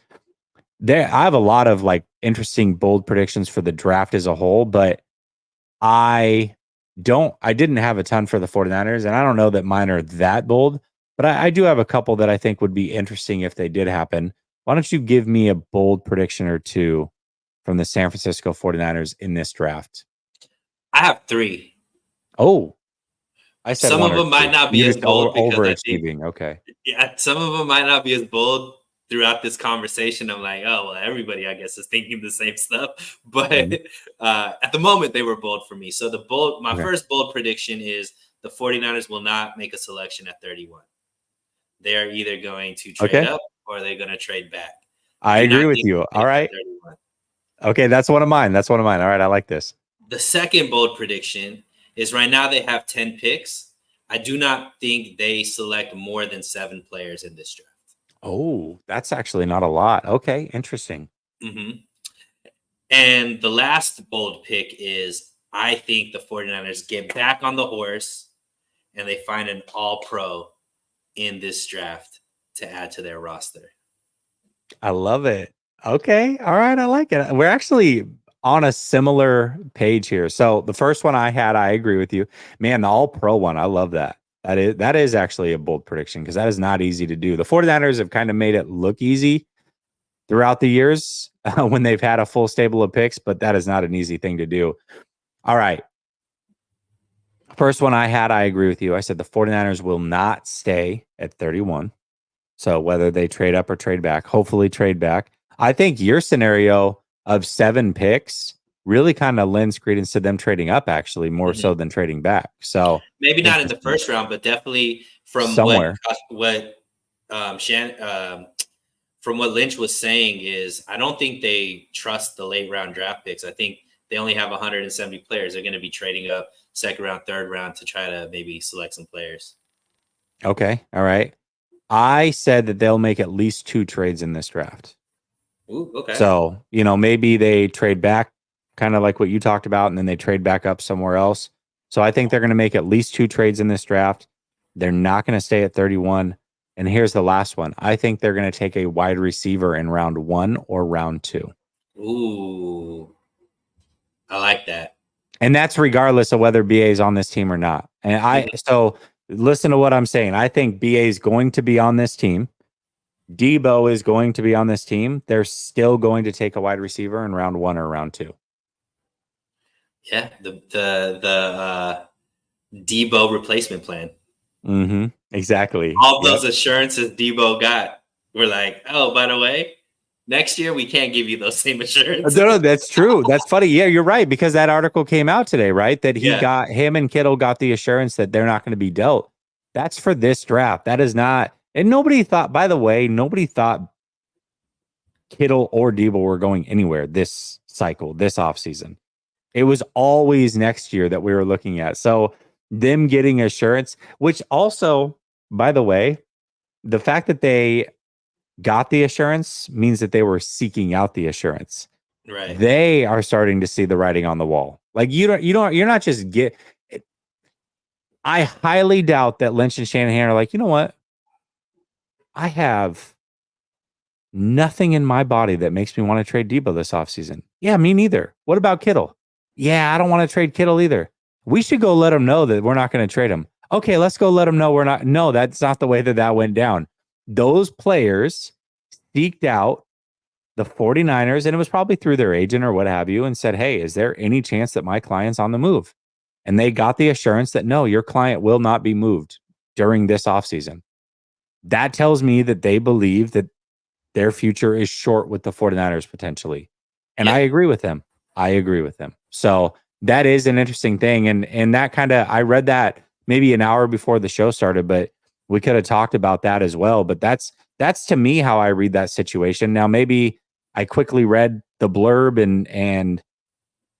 I have a lot of like interesting bold predictions for the draft as a whole, but I didn't have a ton for the 49ers, and I don't know that mine are that bold, but I do have a couple that I think would be interesting if they did happen. Why don't you give me a bold prediction or two from the San Francisco 49ers in this draft? I have 3. Oh, I said some of them might not be as bold because overachieving. Okay. Yeah, some of them might not be as bold throughout this conversation. I'm like, oh, well, everybody, I guess, is thinking the same stuff. But at the moment, they were bold for me. So my first bold prediction is the 49ers will not make a selection at 31. They're either going to trade up or they're going to trade back. I agree with you. All right. Okay, that's one of mine. All right, I like this. The second bold prediction is right now they have 10 picks. I do not think they select more than 7 players in this draft. Oh, that's actually not a lot. Okay, interesting. Mm-hmm. And the last bold pick is I think the 49ers get back on the horse and they find an all-pro in this draft to add to their roster. I love it. Okay. All right. I like it. We're actually on a similar page here. So the first one I had, I agree with you. Man, the all-pro one, I love that. That is actually a bold prediction because that is not easy to do. The 49ers have kind of made it look easy throughout the years when they've had a full stable of picks, but that is not an easy thing to do. All right. First one I had, I agree with you. I said the 49ers will not stay at 31. So whether they trade up or trade back, hopefully trade back. I think your scenario of 7 picks really kind of lends credence to them trading up, actually, more so than trading back. So maybe not in the first round, but definitely from somewhere. From what Lynch was saying is I don't think they trust the late round draft picks. I think they only have 170 players. They're going to be trading up second round, third round to try to maybe select some players. Okay. All right. I said that they'll make at least 2 trades in this draft. Ooh, okay. So, maybe they trade back kind of like what you talked about, and then they trade back up somewhere else. So I think they're going to make at least 2 trades in this draft. They're not going to stay at 31. And here's the last one. I think they're going to take a wide receiver in round 1 or round 2. Ooh, I like that. And that's regardless of whether BA is on this team or not. And so listen to what I'm saying. I think BA is going to be on this team. Debo is going to be on this team. They're still going to take a wide receiver in round 1 or round 2. Yeah, the Debo replacement plan. Mm-hmm. Exactly. All those assurances Debo got, we're like, oh, by the way, next year we can't give you those same assurances. No, that's true. That's funny. Yeah, you're right, because that article came out today, right? That him and Kittle got the assurance that they're not going to be dealt. That's for this draft. That is not. And nobody thought, by the way, Kittle or Debo were going anywhere this cycle, this offseason. It was always next year that we were looking at. So them getting assurance, which also, by the way, the fact that they got the assurance means that they were seeking out the assurance. Right. They are starting to see the writing on the wall. Like you're not just I highly doubt that Lynch and Shanahan are like, you know what? I have nothing in my body that makes me want to trade Debo this offseason. Yeah, me neither. What about Kittle? Yeah, I don't want to trade Kittle either. We should go let them know that we're not going to trade him. Okay, let's go let them know we're not. No, that's not the way that went down. Those players seeked out the 49ers, and it was probably through their agent or what have you, and said, hey, is there any chance that my client's on the move? And they got the assurance that no, your client will not be moved during this offseason. That tells me that they believe that their future is short with the 49ers potentially. And I agree with them. So That is an interesting thing. And that kind of, I read that maybe an hour before the show started, but we could have talked about that as well. But that's to me how I read that situation. Now, maybe I quickly read the blurb and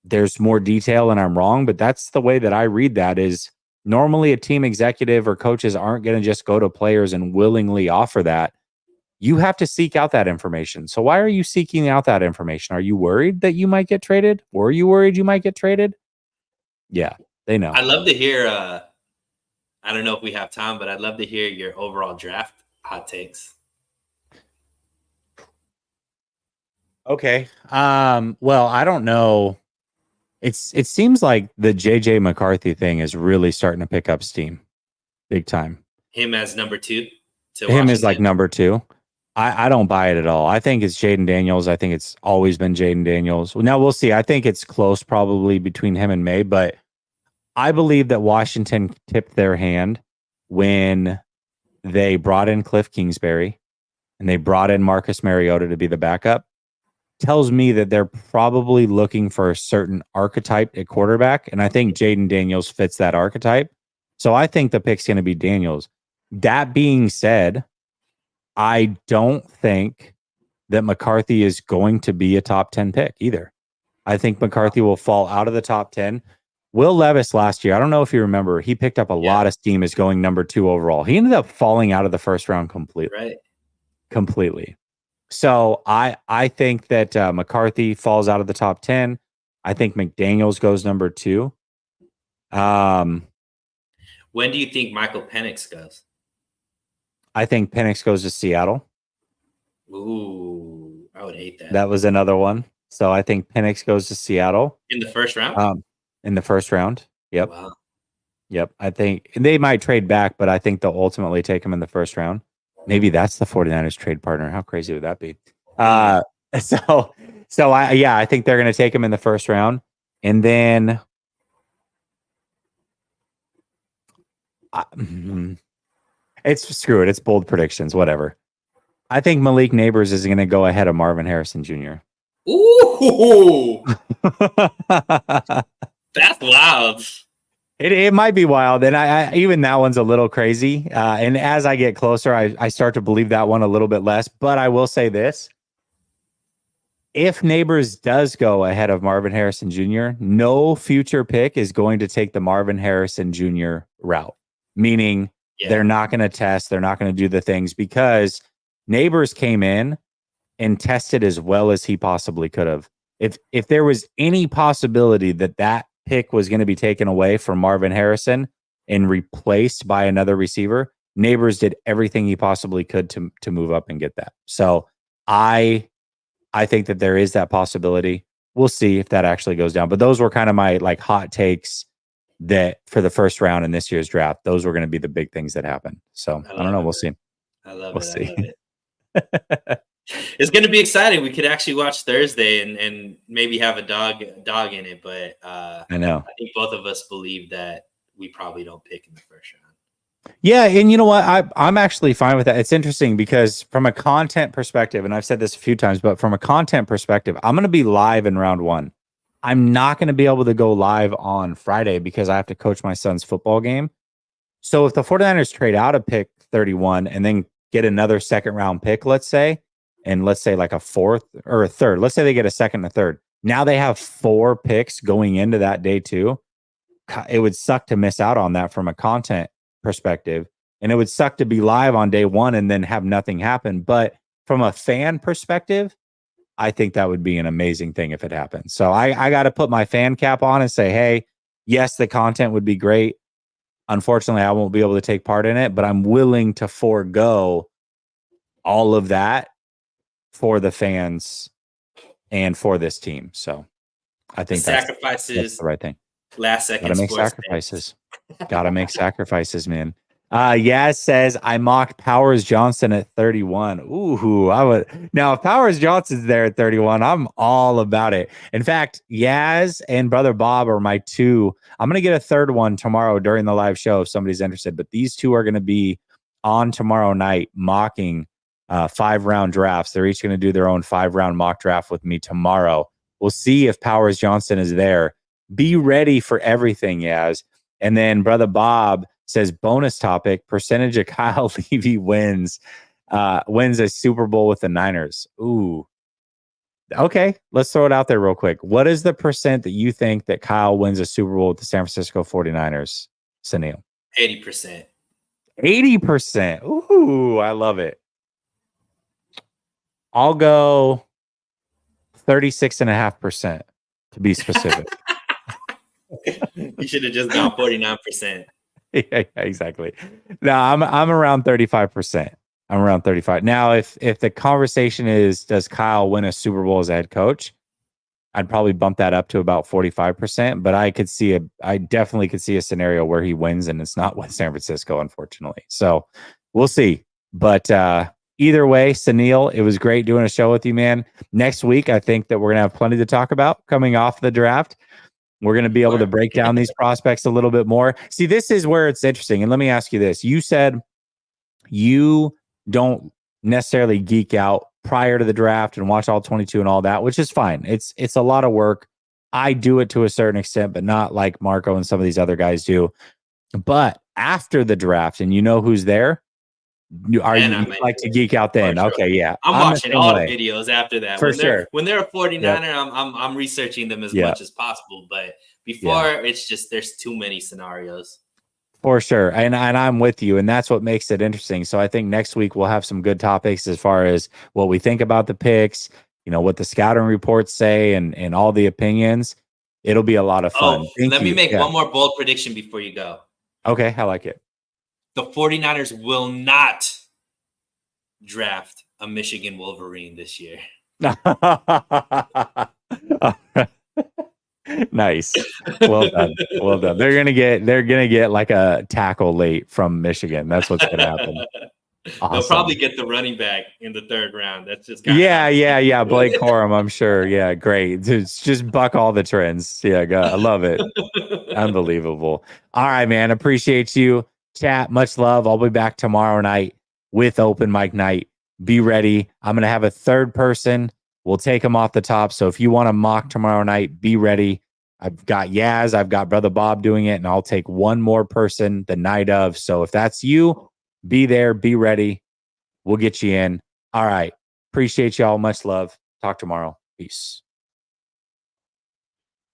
there's more detail and I'm wrong, but that's the way that I read that. Is normally a team executive or coaches aren't going to just go to players and willingly offer that. You have to seek out that information. So why are you seeking out that information? Are you worried that you might get traded? Were you worried you might get traded? Yeah, they know. I'd love to hear, I don't know if we have time, but I'd love to hear your overall draft hot takes. Okay. Well, I don't know. It seems like the JJ McCarthy thing is really starting to pick up steam big time. Him as number 2 to him Washington. Is like number 2. I don't buy it at all. I think it's Jaden Daniels. I think it's always been Jaden Daniels. Now we'll see. I think it's close probably between him and May, but I believe that Washington tipped their hand when they brought in Cliff Kingsbury and they brought in Marcus Mariota to be the backup. Tells me that they're probably looking for a certain archetype at quarterback. And I think Jaden Daniels fits that archetype. So I think the pick's going to be Daniels. That being said, I don't think that McCarthy is going to be a top 10 pick either. I think McCarthy will fall out of the top 10. Will Levis last year, I don't know if you remember, he picked up a lot of steam as going number 2 overall. He ended up falling out of the first round completely. Right. Completely. So I think that McCarthy falls out of the top 10. I think McDaniels goes number 2. When do you think Michael Penix goes? I think Penix goes to Seattle. Ooh, I would hate that. That was another one. So I think Penix goes to Seattle. In the first round? In the first round. Yep. Wow. Yep. I think they might trade back, but I think they'll ultimately take him in the first round. Maybe that's the 49ers trade partner. How crazy would that be? So I think they're going to take him in the first round. And then screw it. It's bold predictions, whatever. I think Malik Neighbors is going to go ahead of Marvin Harrison Jr. Ooh. That's wild. It might be wild. And I even that one's a little crazy. And as I get closer, I start to believe that one a little bit less. But I will say this. If Neighbors does go ahead of Marvin Harrison Jr., no future pick is going to take the Marvin Harrison Jr. route. Meaning they're not going to test. They're not going to do the things because Neighbors came in and tested as well as he possibly could have. If there was any possibility that pick was going to be taken away from Marvin Harrison and replaced by another receiver, Neighbors did everything he possibly could to move up and get that. So I think that there is that possibility. We'll see if that actually goes down. But those were kind of my like hot takes that for the first round in this year's draft, those were going to be the big things that happen. So I don't know. We'll see. I love we'll it. See. I love it. It's going to be exciting. We could actually watch Thursday and maybe have a dog in it. But I know. I think both of us believe that we probably don't pick in the first round. Yeah, and you know what? I'm actually fine with that. It's interesting because from a content perspective, and I've said this a few times, but from a content perspective, I'm going to be live in round 1. I'm not going to be able to go live on Friday because I have to coach my son's football game. So if the 49ers trade out a pick 31 and then get another second round pick, let's say, and let's say like a 4th or a 3rd, let's say they get a 2nd and a 3rd. Now they have 4 picks going into that day 2. It would suck to miss out on that from a content perspective. And it would suck to be live on day 1 and then have nothing happen. But from a fan perspective, I think that would be an amazing thing if it happens. So I got to put my fan cap on and say, hey, yes, the content would be great. Unfortunately, I won't be able to take part in it, but I'm willing to forego all of that for the fans and for this team. So I think that's the right thing. Last second. Gotta make sacrifices. Gotta make sacrifices, man. Yaz says I mocked Powers Johnson at 31. Ooh, I would. Now, if Powers Johnson's there at 31, I'm all about it. In fact, Yaz and Brother Bob are my 2. I'm gonna get a 3rd one tomorrow during the live show if somebody's interested. But these 2 are gonna be on tomorrow night mocking 5-round drafts. They're each gonna do their own 5-round mock draft with me tomorrow. We'll see if Powers Johnson is there. Be ready for everything, Yaz. And then Brother Bob says, bonus topic, percentage of Kyle Levy wins a Super Bowl with the Niners. Ooh. Okay, let's throw it out there real quick. What is the percent that you think that Kyle wins a Super Bowl with the San Francisco 49ers, Sunil? 80%. 80%. Ooh, I love it. I'll go 36.5% to be specific. You should have just gone 49%. Yeah, exactly. No, I'm around 35%. I'm around 35. Now, if the conversation is, does Kyle win a Super Bowl as a head coach, I'd probably bump that up to about 45%. But I definitely could see a scenario where he wins and it's not with San Francisco, unfortunately. So we'll see. But either way, Sunil, it was great doing a show with you, man. Next week, I think that we're gonna have plenty to talk about coming off the draft. We're going to be able to break down these prospects a little bit more. See, this is where it's interesting. And let me ask you this. You said you don't necessarily geek out prior to the draft and watch all 22 and all that, which is fine. It's a lot of work. I do it to a certain extent, but not like Marco and some of these other guys do. But after the draft and you know who's there, you like to geek out then? Sure. Okay, yeah. I'm watching all the videos after that. For sure. When they're a 49er, I'm researching them as much as possible. But before, it's just there's too many scenarios. For sure. And I'm with you. And that's what makes it interesting. So I think next week we'll have some good topics as far as what we think about the picks, what the scouting reports say and all the opinions. It'll be a lot of fun. Let me make one more bold prediction before you go. Okay, I like it. The 49ers will not draft a Michigan Wolverine this year. Nice. Well done. Well done. They're gonna get like a tackle late from Michigan. That's what's gonna happen. Awesome. They'll probably get the running back in the third round. That's just yeah. Blake Corum, I'm sure. Yeah, great. Just buck all the trends. Yeah, I love it. Unbelievable. All right, man. Appreciate you. Chat, much love. I'll be back tomorrow night with open mic night. Be ready. I'm going to have a third person. We'll take them off the top. So if you want to mock tomorrow night, be ready. I've got Yaz. I've got Brother Bob doing it, and I'll take one more person the night of. So if that's you, be there. Be ready. We'll get you in. All right. Appreciate y'all. Much love. Talk tomorrow. Peace.